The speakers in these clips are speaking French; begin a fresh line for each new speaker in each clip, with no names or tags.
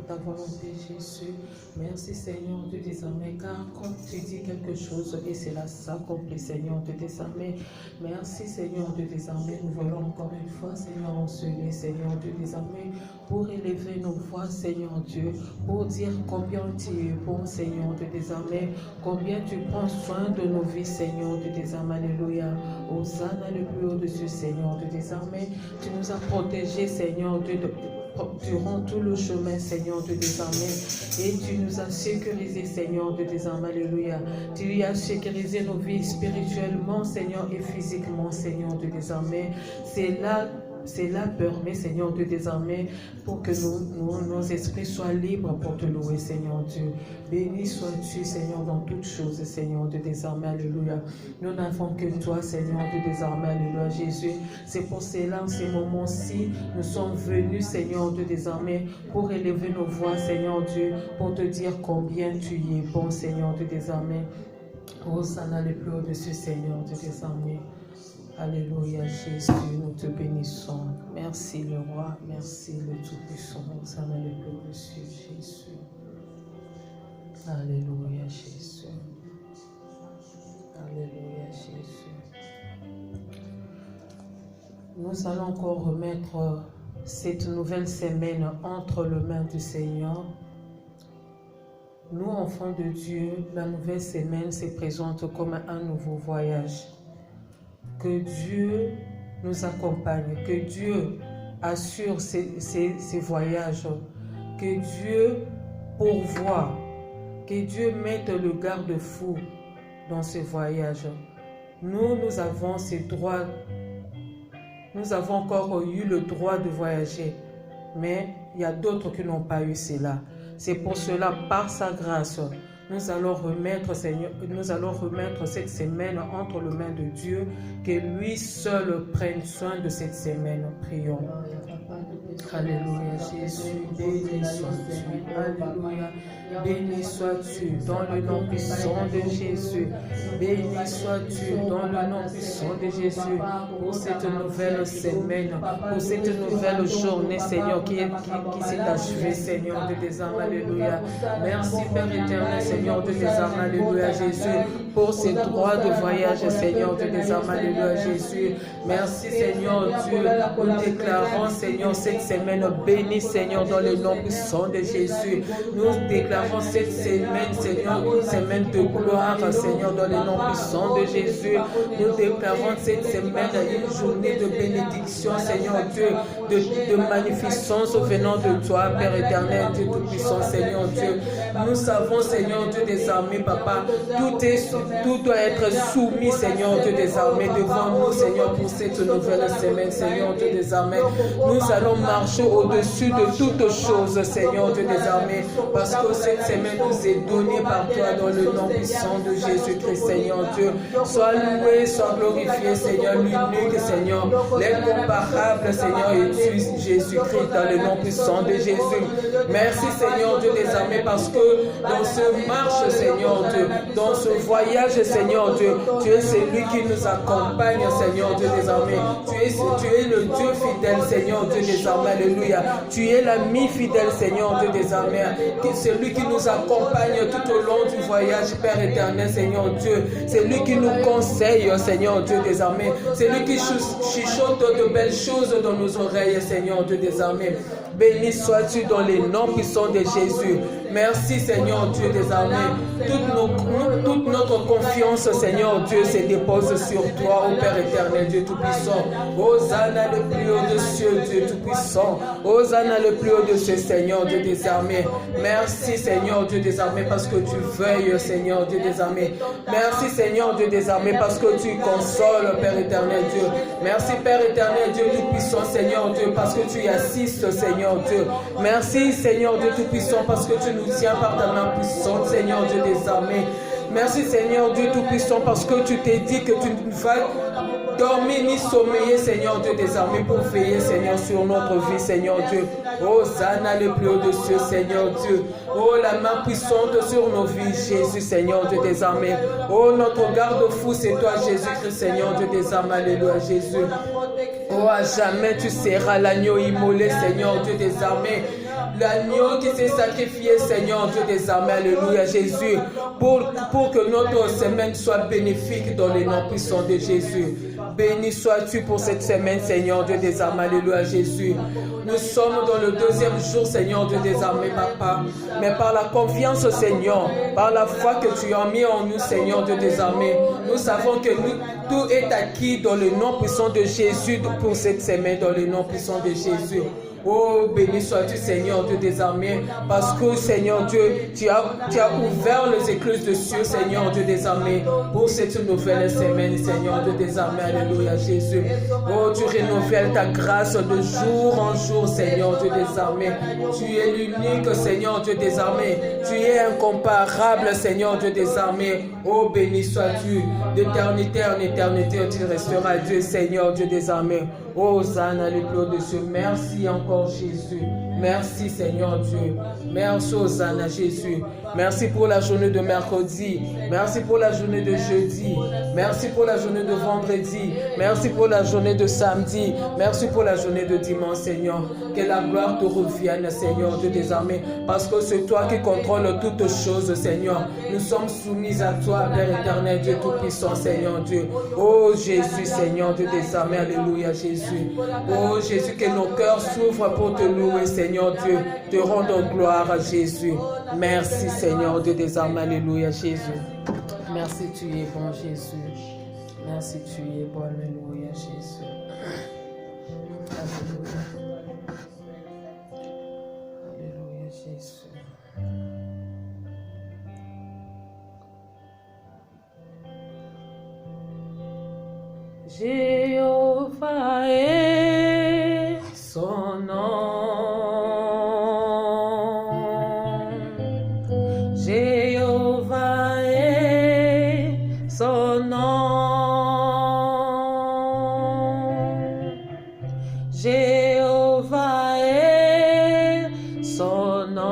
ta volonté, Jésus. Merci, Seigneur, Dieu des armées, car quand tu dis quelque chose, et cela s'accomplit, Seigneur, Dieu des armées. Merci, Seigneur, Dieu des armées. Nous voulons encore une fois, Seigneur, en ce lieu, Seigneur, Dieu des armées, pour élever nos voix, Seigneur Dieu, pour dire combien tu es bon, Seigneur, Dieu des armées, combien tu prends soin de nos vies, Seigneur, Dieu des armées. Alléluia. Hosanna le plus haut dessus, Seigneur, Dieu des armées. Tu nous as protégés, Seigneur, Dieu, durant tout le chemin, Seigneur, Dieu des armées, et tu nous as sécurisés, Seigneur, Dieu des armées. Alléluia. Tu as sécurisé nos vies spirituellement, Seigneur, et physiquement, Seigneur, Dieu des armées. Cela permet, Seigneur Dieu des armées, pour que nos esprits soient libres pour te louer, Seigneur Dieu. Béni sois-tu, Seigneur, dans toutes choses, Seigneur Dieu des armées. Alléluia. Nous n'avons que toi, Seigneur Dieu des armées. Alléluia, Jésus. C'est pour cela, en ces moments-ci, nous sommes venus, Seigneur Dieu des armées, pour élever nos voix, Seigneur Dieu, pour te dire combien tu y es bon, Seigneur Dieu des armées. Hosanna le plus au-dessus, Seigneur Dieu des armées. Alléluia, Jésus, nous te bénissons. Merci le roi, merci le Tout-Puissant. Hosanna le plus au-dessus, Jésus. Alléluia, Jésus. Alléluia, Jésus. Nous allons encore remettre cette nouvelle semaine entre les mains du Seigneur. Nous, enfants de Dieu, la nouvelle semaine se présente comme un nouveau voyage. Que Dieu nous accompagne, que Dieu assure ces voyages, que Dieu pourvoie, que Dieu mette le garde-fou dans ces voyages. Nous avons ces droits, nous avons encore eu le droit de voyager, mais il y a d'autres qui n'ont pas eu cela. C'est pour cela, par sa grâce, nous allons remettre, Seigneur, nous allons remettre cette semaine entre les mains de Dieu, que lui seul prenne soin de cette semaine. Prions. Alléluia, Jésus, béni sois-tu. Alléluia, béni sois-tu dans le nom puissant de Jésus. Béni sois-tu dans le nom puissant de Jésus pour cette nouvelle semaine, pour cette nouvelle journée, Seigneur, qui s'est achevée, Seigneur de tes armes. Alléluia. Merci, Père éternel, Seigneur de tes armes. Alléluia, Jésus, pour ces droits de voyage, Seigneur de tes armes. Alléluia, Jésus. Merci, Seigneur Dieu, nous déclarons, Seigneur, cette semaine bénie, Seigneur, dans le nom puissant de Jésus. Nous déclarons cette semaine, Seigneur, une semaine de gloire, Seigneur, dans le nom puissant de Jésus. Nous déclarons cette semaine une journée de bénédiction, Seigneur Dieu, de magnificence venant de toi, Père éternel, Dieu tout-puissant, Seigneur Dieu. Nous savons, Seigneur Dieu des armées, Papa, tout doit être soumis, Seigneur Dieu des armées, devant nous, Seigneur, pour cette nouvelle semaine, Seigneur Dieu des armées. Nous allons marcher au-dessus de toutes choses, Seigneur Dieu des armées, parce que cette semaine nous est donnée par toi dans le nom puissant de Jésus-Christ, Seigneur Dieu. Sois loué, sois glorifié, Seigneur, l'unique, Seigneur, l'incomparable, Seigneur, et tu, Jésus-Christ, dans le nom puissant de Jésus. Merci, Seigneur Dieu des armées, parce que dans ce marche, Seigneur Dieu, dans ce voyage, Seigneur Dieu, tu es celui qui nous accompagne, Seigneur Dieu des armées. Tu es le Dieu fidèle, Seigneur Dieu des armées. Alléluia. Tu es l'ami fidèle, Seigneur Dieu des armées. Celui qui nous accompagne tout au long du voyage, Père éternel, Seigneur Dieu. C'est lui qui nous conseille, Seigneur Dieu des armées. C'est lui qui chuchote de belles choses dans nos oreilles, Seigneur Dieu des armées. Béni sois-tu dans les noms puissants de Jésus. Merci, Seigneur Dieu des armées. Toute notre confiance, Seigneur Dieu, se dépose sur toi, ô Père éternel, Dieu tout-puissant. Hosanna le plus haut de cieux, Dieu tout-puissant. Hosanna le plus haut de cieux, Seigneur Dieu des armées. Merci, Seigneur Dieu des armées, parce que tu veilles, Seigneur Dieu des armées. Merci, Seigneur Dieu des armées, parce que tu consoles, Père éternel Dieu. Merci, Père éternel, Dieu tout-puissant, Seigneur Dieu, parce que tu y assistes, Seigneur Dieu. Merci, Seigneur Dieu tout-puissant, parce que tu nous tiens par ta main puissante, Seigneur Dieu des armées. Merci, Seigneur Dieu tout-puissant, parce que tu t'es dit que tu ne vas dormir ni sommeiller, Seigneur Dieu des armées, pour veiller, Seigneur, sur notre vie, Seigneur Dieu. Hosanna le plus haut de cieux, Seigneur Dieu. Oh, la main puissante sur nos vies, Jésus, Seigneur Dieu des armées. Oh, notre garde-fou, c'est toi, Jésus-Christ, Seigneur Dieu des armées. Alléluia, Jésus. Oh, à jamais tu seras l'agneau immolé, Seigneur Dieu des armées. l'agneau qui s'est sacrifié, Seigneur Dieu des armées, alléluia Jésus, pour que notre semaine soit bénéfique dans les noms puissants de Jésus. Béni sois-tu pour cette semaine, Seigneur Dieu des armées, alléluia Jésus. Nous sommes dans le deuxième jour, Seigneur Dieu des armées, Papa, mais par la confiance, Seigneur, par la foi que tu as mis en nous, Seigneur Dieu des armées, nous savons que tout est acquis dans le nom puissant de Jésus pour cette semaine, dans le nom puissant de Jésus. Oh, béni sois-tu, Seigneur Dieu des armées, parce que, Seigneur Dieu, tu as ouvert les écluses de cieux, Seigneur Dieu des armées, pour cette nouvelle semaine, Seigneur Dieu des armées, alléluia Jésus. Oh, tu renouvelles ta grâce de jour en jour, Seigneur Dieu des armées. Tu es l'unique, Seigneur Dieu des armées. Tu es incomparable, Seigneur Dieu des armées. Oh, béni sois-tu, d'éternité en éternité, tu resteras Dieu, Seigneur Dieu des armées. Oh, Hosanna, le plus haut de Dieu. Merci encore, Jésus. Merci, Seigneur Dieu. Merci, Hosanna, Jésus. Merci pour la journée de mercredi. Merci pour la journée de jeudi. Merci pour la journée de vendredi. Merci pour la journée de samedi. Merci pour la journée de dimanche, Seigneur. Que la gloire te revienne, Seigneur Dieu des armées. Parce que c'est toi qui contrôles toutes choses, Seigneur. Nous sommes soumis à toi, Père éternel, Dieu tout-puissant, Seigneur Dieu. Oh, Jésus, Seigneur Dieu des armées. Alléluia, Jésus. Oh, Jésus, que nos cœurs s'ouvrent pour te louer, Seigneur Dieu. Te rendre gloire à Jésus. Merci, Seigneur Dieu des armées. Alléluia, Jésus. Merci, tu es bon, Jésus. Merci, tu es bon. Alléluia, Jésus. Alléluia. Alléluia, Jésus. Jéhovah est son nom. Jéhovah est son nom. Jéhovah est son nom.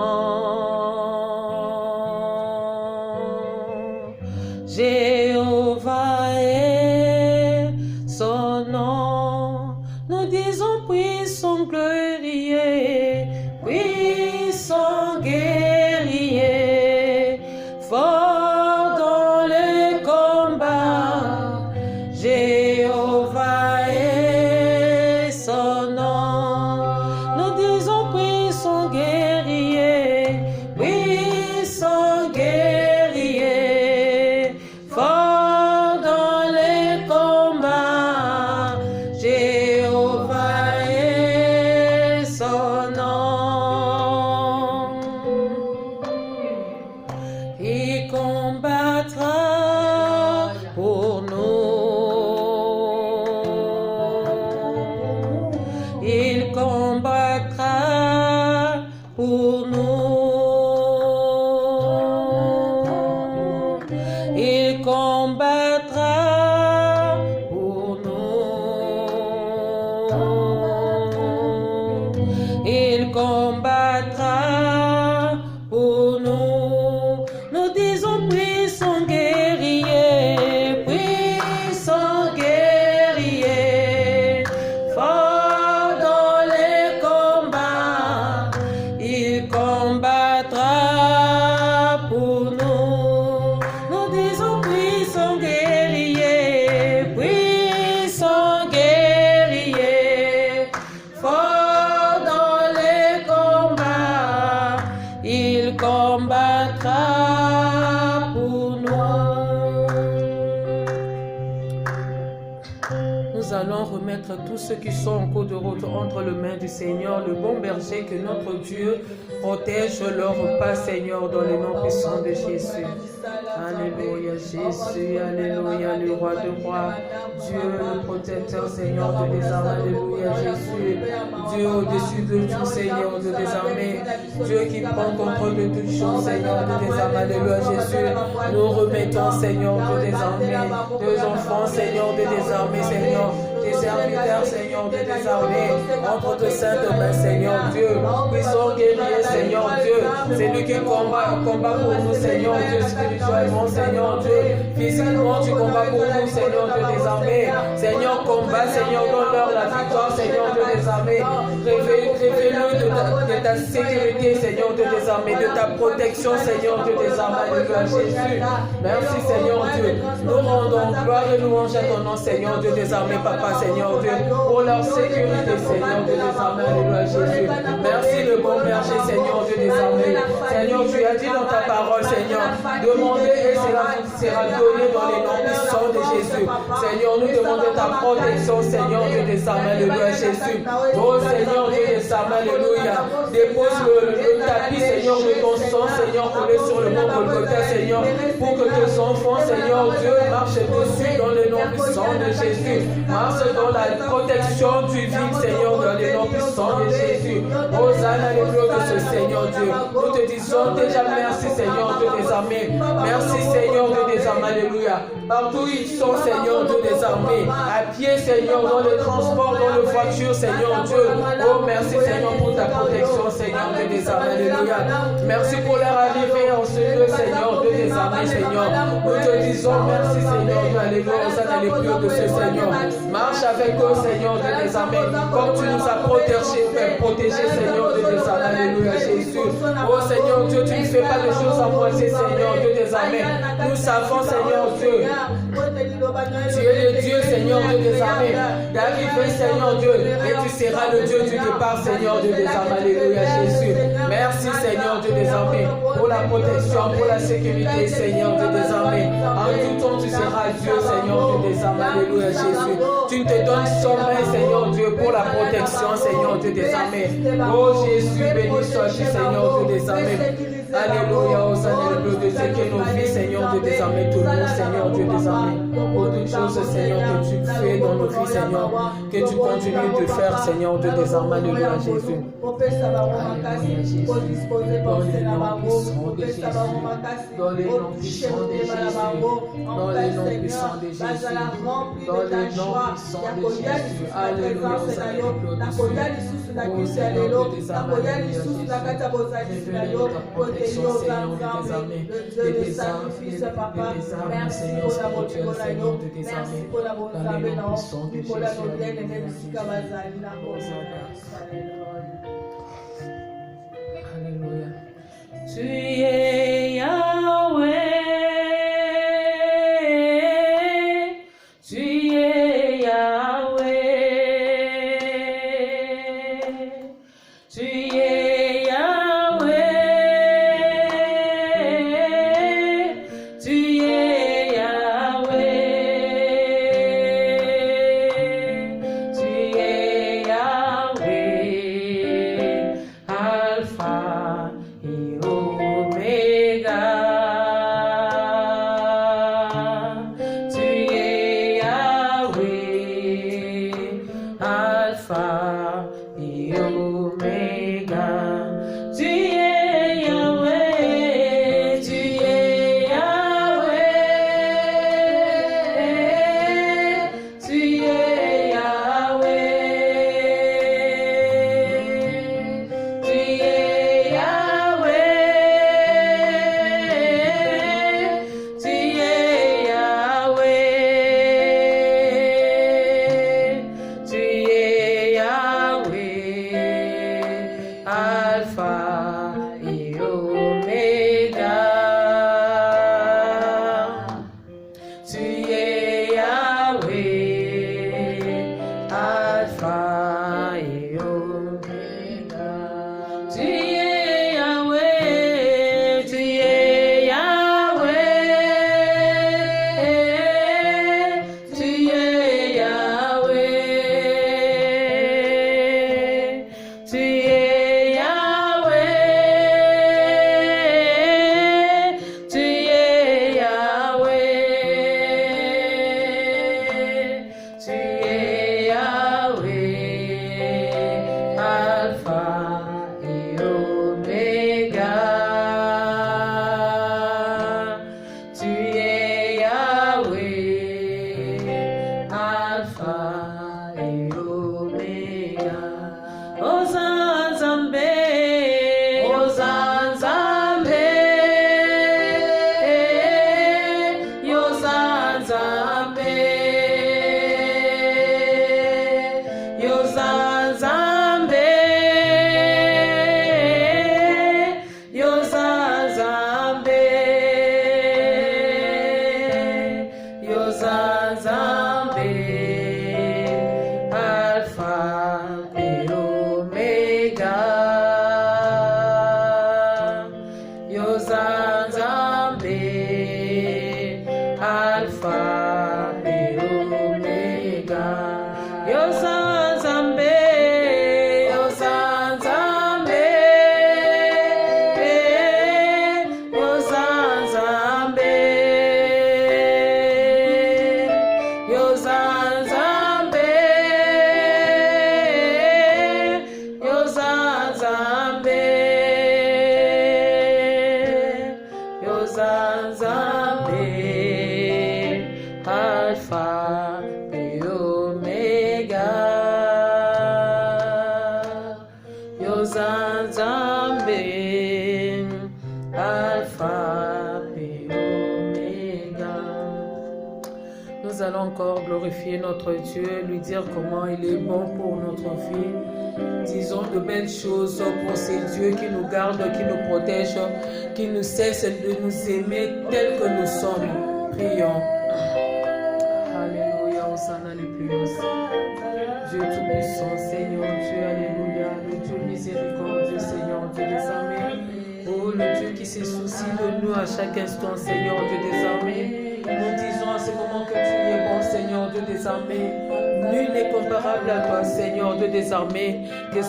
Jéhovah est son nom. Nous disons puissant glorieux, puissant guerrier, fort dans le combat. Jéhovah est son nom. Nous disons puissant guerrier, puissant guerrier, fort dans le combat. Jéhovah est son nom. Il combattra pour nous. Il combattra pour nous. Il combattra pour nous. Il combattra pour nous. Nous disons puissant guerrier, puissant guerrier, fort dans les combats. Il combattra pour nous. Nous disons puissant guerrier, puissant guerrier, fort dans les combats. Il combattra pour nous. Nous allons remettre tous ceux qui sont en cours de route entre les mains du Seigneur, le bon berger, que notre Dieu protège leur pas, Seigneur, dans le nom puissant de Jésus. Alléluia, Jésus, alléluia, le roi de rois, Dieu le protecteur, Seigneur de des armées, alléluia, Jésus, Dieu au-dessus de tout, Seigneur de des armées, Dieu qui prend contrôle de toutes choses, Seigneur de des armées, alléluia, Jésus, nous remettons, Seigneur de des armées, deux enfants, Seigneur de des armées, Seigneur, tes serviteurs, Seigneur de des armées, entre tes saintes mains, Seigneur Dieu, puissant guerrier, Seigneur Dieu, C'est lui qui combat pour nous, Seigneur Dieu, spirituellement, Seigneur Dieu. Physiquement, tu combats pour nous, Seigneur Dieu des armées. Seigneur, combat, Seigneur, donne-leur la victoire, Seigneur Dieu des armées. Révèle-nous de ta sécurité, Seigneur Dieu des armées, de ta protection, Seigneur Dieu des armées. Alléluia, Jésus. Merci, Seigneur Dieu. Nous rendons gloire et louange à ton nom, Seigneur Dieu des armées, Papa, Seigneur Dieu, pour leur sécurité, Seigneur Dieu des armées. Alléluia, Jésus. Merci, le bon berger, Seigneur Dieu des armées. Seigneur, tu as dit dans ta parole, Seigneur, demandez et cela vous sera donné dans les noms puissants de Jésus. Seigneur, nous demandons ta protection, Seigneur Dieu des armées. Alléluia, Jésus. Oh, Seigneur Dieu des armées, alléluia. Dépose le tapis, Seigneur, de ton sang, Seigneur, collé sur le mont Golgotha, Seigneur, pour que tes enfants, Seigneur Dieu, marchent dessus dans le nom puissant de Jésus. Marche dans la protection du vide, Seigneur, dans le nom puissant de Jésus. Hosanna, le gloire de ce Seigneur Dieu. Nous te disons déjà merci, Seigneur Dieu des armées. Merci, Seigneur Dieu des armées, alléluia. Partout ils sont, Seigneur Dieu des armées. À pied, Seigneur, dans le transport, dans le voiture, Seigneur Dieu. Oh, merci, Seigneur, pour ta protection, Seigneur Dieu des armées, alléluia. Merci pour leur arrivée en ce lieu, Seigneur Dieu des armées, Seigneur. Nous te disons merci, Seigneur Dieu, alléluia. Hosanna, les plus de ce Seigneur. Marche avec eux, Seigneur Dieu des armées. Comme tu nous as protégés, Seigneur Dieu des armées, alléluia, Jésus. Oh, Seigneur Dieu, tu ne fais pas de choses à moitié, Seigneur Dieu des armées. Nous savons, Seigneur Dieu, tu es le Dieu, Seigneur Dieu des armées, d'arriver, Seigneur Dieu, et tu seras le Dieu du départ, Seigneur Dieu des armées, alléluia, Jésus. Merci, Seigneur Dieu des armées, pour la protection, pour la sécurité, Seigneur Dieu des armées. En tout temps, tu seras Dieu, Seigneur Dieu des armées, alléluia, Jésus. Tu te donnes sommeil, Seigneur Dieu, pour la protection, Seigneur Dieu des armées. Oh Jésus, béni sois-tu, Seigneur Dieu des armées. Alléluia, Hosanna, le Dieu de Dieu, que nos vies, Seigneur Dieu des armées, tout le monde, Seigneur Dieu des armées. Pour toutes choses, Seigneur, que tu fais dans nos vies, Seigneur, que tu continues de faire, Seigneur Dieu des armées, alléluia, Jésus. Alléluia, Jésus. Dans les noms puissants de Jésus. Dans les noms puissants de Jésus. Dans les noms puissants de Jésus. Dans les noms puissants de Jésus. Alléluia, Hosanna, le Dieu de Dieu. Oh Seigneur Dieu des armées, alléluia, Jésus. Révèle ta protection, Seigneur Dieu des armées. Et des armes, Seigneur spirituel, Seigneur Dieu des armées. Dans les noms puissants de Jésus. Alléluia. Tu es Yahweh. Tu es Yahweh. Tu es Yahweh. Tu es Yahweh. Tu es Yahweh. Alpha et Omega. Yozanzambe, Alpha et Omega. Yozanzambe, Alpha et Omega. Nous allons encore glorifier notre Dieu, lui dire comment il est bon pour notre vie. Disons de belles choses pour ces dieux qui nous gardent, qui nous protègent, qui nous cessent de nous aimer tels que nous sommes. Prions. Alléluia, Hosanna le plus haut. Dieu tout-puissant, Seigneur Dieu, Alléluia, le Dieu miséricordieux, Seigneur Dieu des armées. Oh, le Dieu qui se soucie de nous à chaque instant, Seigneur Dieu des armées. Nous disons à ce moment que tu es bon, Seigneur Dieu des armées. Nul n'est comparable à toi, Seigneur Dieu des armées. Que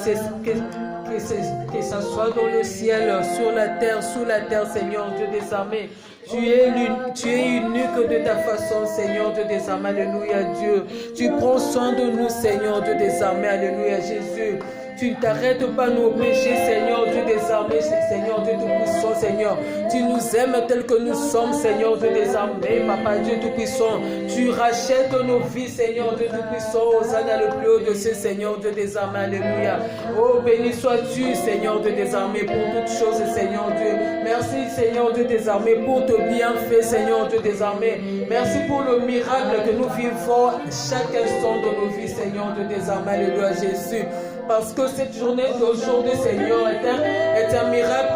ça soit dans le ciel, sur la terre, sous la terre, Seigneur Dieu des armées. Tu es unique de ta façon, Seigneur Dieu des armées. Alléluia, Dieu. Tu prends soin de nous, Seigneur Dieu des armées. Alléluia, Jésus. Tu ne t'arrêtes pas nos péchés, Seigneur Dieu des armées, Seigneur Dieu tout-puissant, Seigneur. Tu nous aimes tels que nous sommes, Seigneur Dieu des armées, Papa Dieu tout-puissant. Tu rachètes nos vies, Seigneur Dieu tout-puissant. Hosanna le plus haut de ce Seigneur Dieu des armées. Alléluia. Oh, béni sois-tu, Seigneur Dieu des armées, pour toutes choses, Seigneur Dieu. Merci, Seigneur Dieu des armées, pour ton bienfait, Seigneur Dieu des armées. Merci pour le miracle que nous vivons chaque instant de nos vies, Seigneur Dieu des armées. Alléluia, Jésus. Parce que cette journée d'aujourd'hui, Seigneur, est un miracle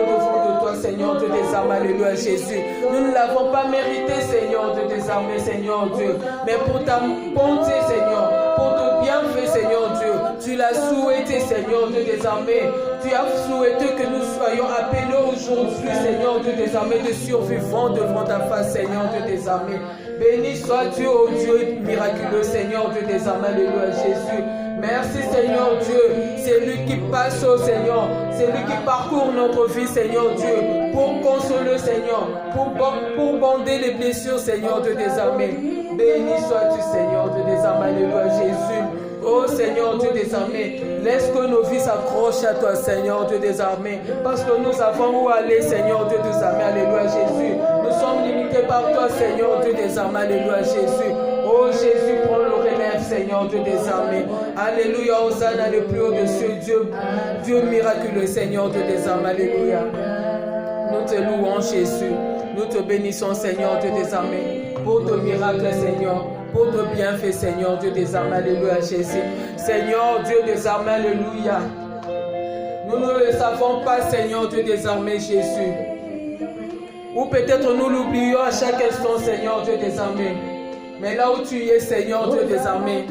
de toi, Seigneur Dieu des armées. Alléluia, Jésus. Nous ne l'avons pas mérité, Seigneur Dieu des armées, Seigneur Dieu. Mais pour ta bonté, Seigneur, pour ton bienfait, Seigneur Dieu, tu l'as souhaité, Seigneur Dieu des armées. Tu as souhaité que nous soyons appelés aujourd'hui, Seigneur Dieu des armées, de survivants devant ta face, Seigneur Dieu des armées. Béni sois-tu, ô Dieu miraculeux, Seigneur Dieu des armées. Alléluia, Jésus. Merci Seigneur Dieu, c'est lui qui passe au Seigneur, c'est lui qui parcourt notre vie Seigneur Dieu, pour consoler Seigneur, pour bander les blessures Seigneur Dieu des armées. Béni sois-tu Seigneur Dieu des armées, Alléluia Jésus. Oh Seigneur Dieu des armées, laisse que nos vies s'accrochent à toi Seigneur Dieu des armées, parce que nous avons où aller Seigneur Dieu des armées, Alléluia Jésus. Nous sommes limités par toi Seigneur Dieu des armées, Alléluia Jésus. Oh Jésus, prends le relève, Seigneur Dieu des armées. Alléluia, Hosanna le plus haut de ce Dieu, Dieu miraculeux, Seigneur Dieu des armées. Alléluia. Nous te louons, Jésus. Nous te bénissons, Seigneur Dieu des armées, pour ton miracle, Seigneur, pour ton bienfait, Seigneur Dieu des armées. Alléluia, Jésus. Seigneur Dieu des armées, Alléluia. Nous ne le savons pas, Seigneur Dieu des armées, Jésus. Ou peut-être nous l'oublions à chaque instant, Seigneur Dieu des armées. Mais là où tu es, Seigneur Dieu des armées,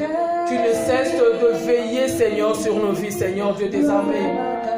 tu ne cesses de veiller, Seigneur, sur nos vies, Seigneur Dieu des armées.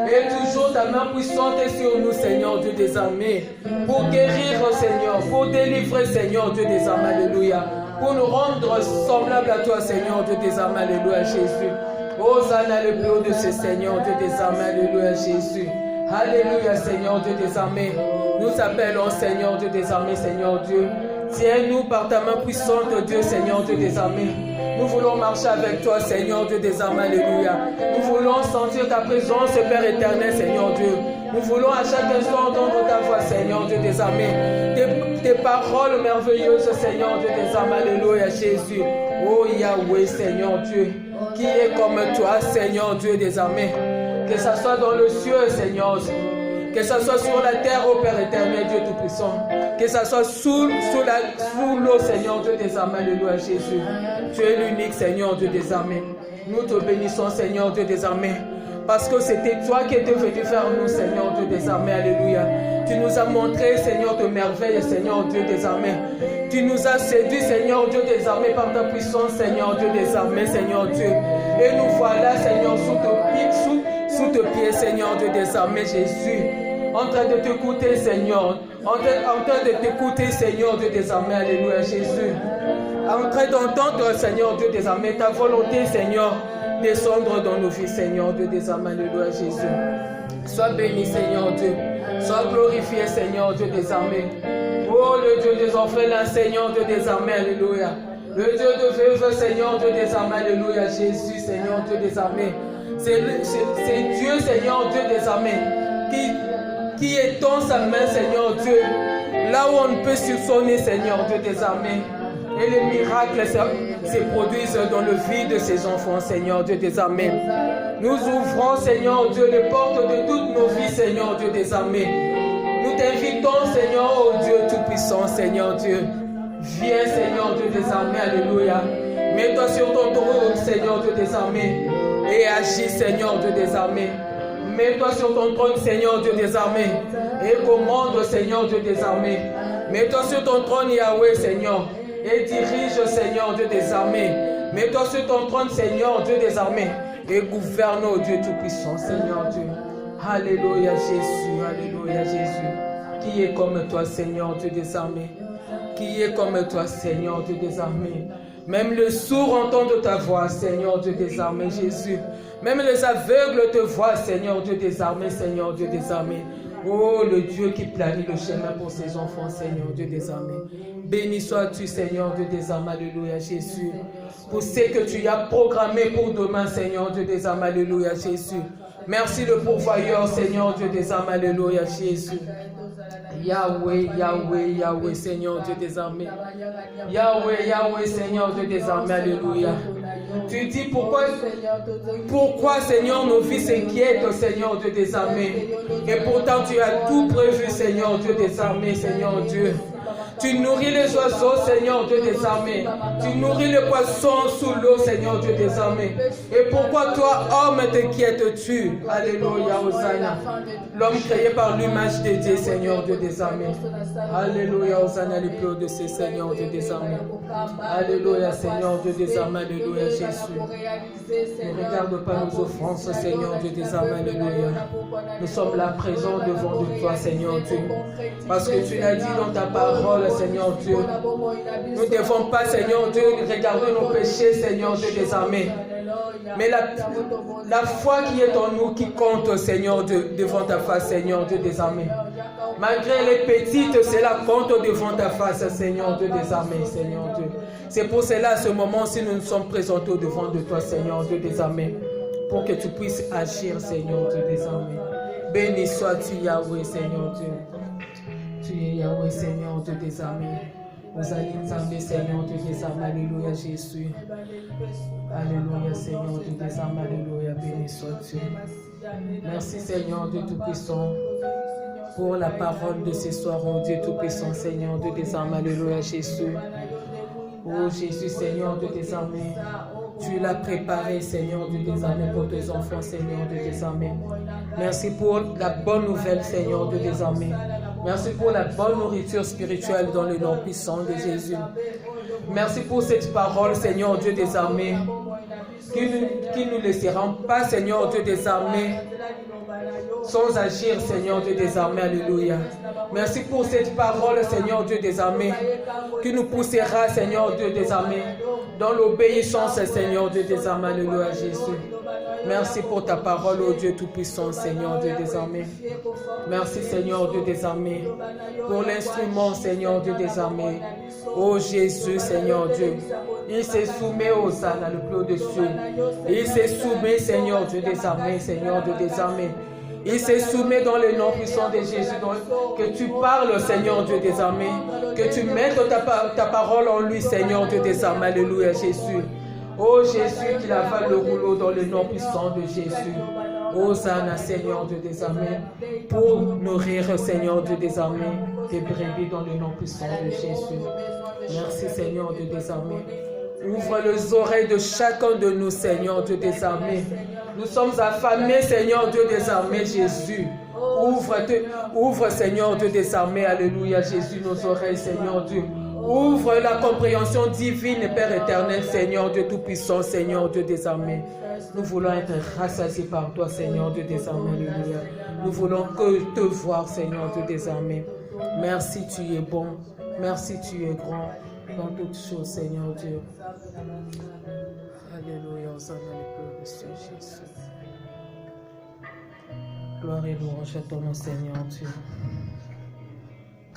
Et toujours ta main puissante est sur nous, Seigneur Dieu des armées, pour guérir, Seigneur, pour délivrer, Seigneur Dieu des armées, Alléluia, pour nous rendre semblables à toi, Seigneur Dieu des armées, Alléluia, Jésus. Hosanna le plus haut de ce Seigneur Dieu des armées, Alléluia, Jésus. Alléluia, Seigneur Dieu des armées. Nous appelons, Seigneur Dieu des armées, Seigneur Dieu. Tiens-nous par ta main puissante, Dieu, Seigneur Dieu des armées. Nous voulons marcher avec toi, Seigneur Dieu des armées, Alléluia. Nous voulons sentir ta présence, Père éternel, Seigneur Dieu. Nous voulons à chaque instant entendre ta voix, Seigneur Dieu des armées. Tes paroles merveilleuses, Seigneur Dieu des armées, Alléluia, Jésus. Oh Yahweh, Seigneur Dieu, qui est comme toi, Seigneur Dieu des armées. Que ça soit dans le ciel, Seigneur. Que ça soit sur la terre, ô Père éternel, Dieu Tout-Puissant. Que ça soit sous l'eau, Seigneur Dieu des armées, Alléluia, Jésus. Tu es l'unique, Seigneur Dieu des armées. Nous te bénissons, Seigneur Dieu des armées. Parce que c'était toi qui étais venu vers nous, Seigneur Dieu des armées, Alléluia. Tu nous as montré, Seigneur, de merveilles, Seigneur Dieu des armées. Tu nous as séduit, Seigneur Dieu des armées, par ta puissance, Seigneur Dieu des armées, Seigneur Dieu. Et nous voilà, Seigneur, sous tes pieds, Seigneur Dieu des armées, Jésus. En train de t'écouter, Seigneur. En train de t'écouter, Seigneur Dieu des armées, Alléluia, Jésus. En train d'entendre, Seigneur Dieu des armées, ta volonté, Seigneur, descendre dans nos vies, Seigneur Dieu des armées, Alléluia, Jésus. Sois béni, Seigneur Dieu. Sois glorifié, Seigneur Dieu des armées. Oh, le Dieu des orphelins, Seigneur Dieu des armées, Alléluia. Le Dieu de veuve, Seigneur Dieu des armées, Alléluia, Jésus, Seigneur Dieu des armées. C'est Dieu, Seigneur Dieu des armées, qui étend sa main, Seigneur Dieu, là où on ne peut soupçonner, Seigneur Dieu des armées. Et les miracles se produisent dans le vie de ces enfants, Seigneur Dieu des armées. Nous ouvrons, Seigneur Dieu, les portes de toutes nos vies, Seigneur Dieu des armées. Nous t'invitons, Seigneur, oh Dieu Tout-Puissant, Seigneur Dieu. Viens, Seigneur Dieu des armées, alléluia. Mets-toi sur ton trône, Seigneur Dieu des armées, et agis, Seigneur Dieu des armées. Mets-toi sur ton trône, Seigneur Dieu des armées, et commande, Seigneur Dieu des armées. Mets-toi sur ton trône, Yahweh, Seigneur, et dirige, Seigneur Dieu des armées. Mets-toi sur ton trône, Seigneur Dieu des armées, et gouverne, oh Dieu Tout-Puissant, Seigneur Dieu. Alléluia Jésus, alléluia Jésus. Qui est comme toi, Seigneur Dieu des armées? Qui est comme toi, Seigneur Dieu des armées? Même le sourd entend ta voix, Seigneur Dieu des armées, Jésus. Même les aveugles te voient, Seigneur Dieu des armées, Seigneur Dieu des armées. Oh, le Dieu qui planifie le chemin pour ses enfants, Seigneur Dieu des armées. Béni sois-tu, Seigneur Dieu des armées, alléluia Jésus. Pour ce que tu as programmé pour demain, Seigneur Dieu des armées, alléluia Jésus. Merci le pourvoyeur, Seigneur Dieu des armées, alléluia Jésus. Yahweh, Yahweh, Yahweh, Seigneur Dieu des armées. Yahweh, Yahweh, Seigneur Dieu des armées, alléluia. Tu dis pourquoi, Seigneur, nos vies s'inquiètent, Seigneur Dieu des armées. Et pourtant, tu as tout prévu, Seigneur Dieu des armées, Seigneur Dieu. Tu nourris les oiseaux, Seigneur Dieu des armées. Tu nourris les poissons sous l'eau, Seigneur Dieu des armées. Et pourquoi toi, homme, t'inquiètes-tu? Alléluia, Hosanna. L'homme créé par l'image de Dieu, Seigneur Dieu des armées. Alléluia, Hosanna, le plus haut de ces Seigneur Dieu des armées. Alléluia, Seigneur Dieu des armées, alléluia, Jésus. Ne regarde pas nos offenses, Seigneur Dieu des armées, alléluia. Nous sommes là présents devant de toi, Seigneur Dieu. Parce que tu l'as dit dans ta parole, Seigneur Dieu. Nous ne devons pas, Seigneur Dieu, regarder nos péchés, Seigneur Dieu des armées. Mais la foi qui est en nous qui compte, Seigneur Dieu, devant ta face, Seigneur Dieu des armées. Malgré les petites, cela compte devant ta face, Seigneur Dieu des armées, Seigneur Dieu. C'est pour cela, à ce moment-ci, nous nous sommes présentés devant de toi, Seigneur Dieu des armées, pour que tu puisses agir, Seigneur Dieu des armées. Béni sois-tu, Yahweh, Seigneur Dieu. Tu es Yahweh, Seigneur Dieu des armées. Vous allez nous amener, Seigneur Dieu des armées. Alléluia, Jésus. Alléluia, Seigneur Dieu des armées. Alléluia, béni sois-tu. Merci, Seigneur Dieu Tout-Puissant, pour la parole de ce soir, oh Dieu Tout-Puissant, Seigneur Dieu des armées. Alléluia, Jésus. Oh Jésus, Seigneur Dieu des armées. Tu l'as préparé, Seigneur Dieu des armées, pour tes enfants, Seigneur Dieu des armées. Merci pour la bonne nouvelle, Seigneur Dieu des armées. Merci pour la bonne nourriture spirituelle dans le nom puissant de Jésus. Merci pour cette parole, Seigneur Dieu des armées, qui ne laisseront pas, Seigneur Dieu des armées, sans agir, Seigneur Dieu des armées. Alléluia. Merci pour cette parole, Seigneur Dieu des armées, qui nous poussera, Seigneur Dieu des armées, dans l'obéissance, Seigneur Dieu des armées. Alléluia, Jésus. Merci pour ta parole, ô Dieu Tout-Puissant, Seigneur Dieu des armées. Merci, Seigneur Dieu des armées, pour l'instrument, Seigneur Dieu des armées. Ô Jésus, Seigneur Dieu, il s'est soumis aux ânes, le plus haut des cieux. Il s'est soumis, Seigneur Dieu des armées, Seigneur Dieu des armées. Il s'est soumis dans le nom puissant de Jésus. Que tu parles, Seigneur Dieu des armées. Que tu mettes ta parole en lui, Seigneur Dieu des armées. Alléluia, Jésus. Oh Jésus, qu'il avale le rouleau dans le nom puissant de Jésus. Hosanna, Seigneur Dieu des armées, pour nourrir, Seigneur Dieu des armées, tes brebis dans le nom puissant de Jésus. Merci, Seigneur Dieu des armées. Ouvre les oreilles de chacun de nous, Seigneur Dieu des armées. Nous sommes affamés, Seigneur Dieu des armées, Jésus. Ouvre, Seigneur Dieu des armées, alléluia, Jésus, nos oreilles, Seigneur Dieu. Ouvre la compréhension divine, Père éternel, Seigneur Dieu Tout-Puissant, Seigneur Dieu des armées. Nous voulons être rassasiés par toi, Seigneur Dieu des armées, alléluia. Nous voulons que te voir, Seigneur Dieu des armées. Merci, tu es bon. Merci, tu es grand dans toutes choses, Seigneur Dieu. Alléluia, Hosanna, le Père de Jésus. Gloire et louange à ton nom, Seigneur Dieu.